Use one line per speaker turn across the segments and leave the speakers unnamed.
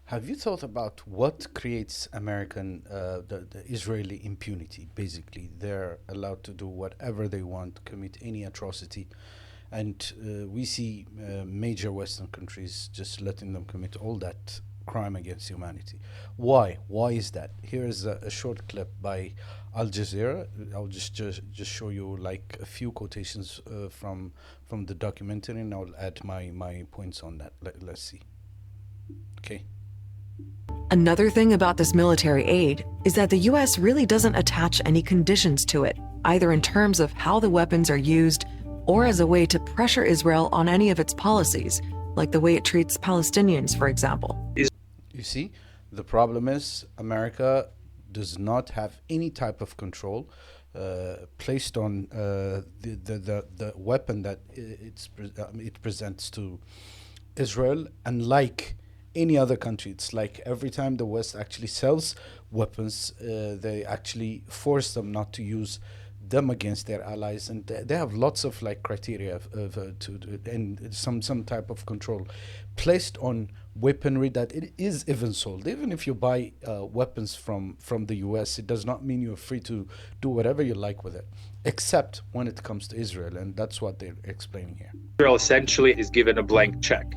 Have you thought about what creates the Israeli impunity? Basically, they're allowed to do whatever they want, commit any atrocity, and we see major Western countries just letting them commit all that crime against humanity. Why? Why is that? Here is a short clip by Al Jazeera. I'll just show you like a few quotations from the documentary, and I'll add my points on that. Let's see. Okay.
Another thing about this military aid is that the U.S. really doesn't attach any conditions to it, either in terms of how the weapons are used or as a way to pressure Israel on any of its policies, like the way it treats Palestinians, for example.
You see, the problem is America does not have any type of control placed on the weapon that it presents to Israel, unlike any other country. It's like every time the West actually sells weapons, they actually force them not to use them against their allies, and they have lots of like criteria and some type of control placed on weaponry that it is even sold. Even if you buy weapons from the US, it does not mean you're free to do whatever you like with it, except when it comes to Israel, and that's what they're explaining here.
Israel essentially is given a blank check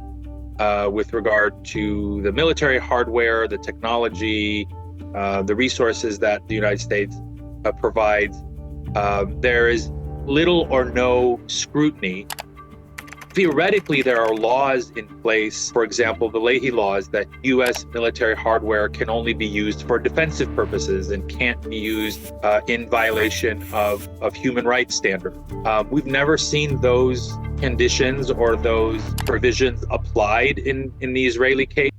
with regard to the military hardware, the technology, the resources that the United States provides. There is little or no scrutiny. Theoretically, there are laws in place, for example, the Leahy laws, that U.S. military hardware can only be used for defensive purposes and can't be used in violation of human rights standards. We've never seen those conditions or those provisions applied in the Israeli case.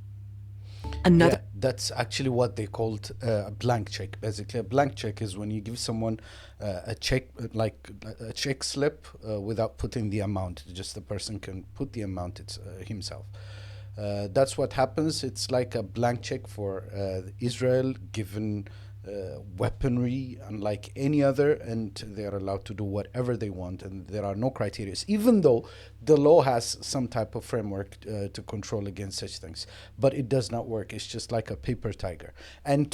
Another
That's actually what they called a blank check. Basically, a blank check is when you give someone a check, like a check slip, without putting the amount. Just the person can put the amount himself. That's what happens. It's like a blank check for Israel, given weaponry unlike any other, and they are allowed to do whatever they want, and there are no criteria, even though the law has some type of framework to control against such things, but it does not work. It's just like a paper tiger. And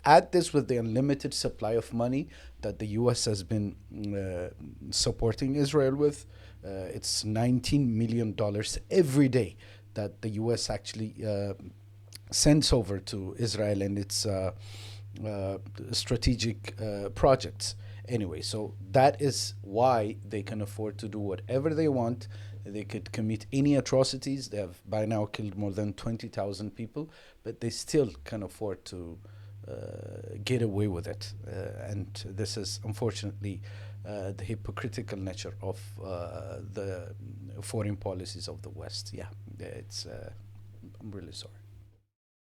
add this with the unlimited supply of money that the US has been supporting Israel with. It's $19 million every day that the US actually sends over to Israel and its strategic projects. Anyway, so that is why they can afford to do whatever they want. They could commit any atrocities. They have by now killed more than 20,000 people, but they still can afford to get away with it. And this is unfortunately the hypocritical nature of the foreign policies of the West. Yeah, I'm really sorry.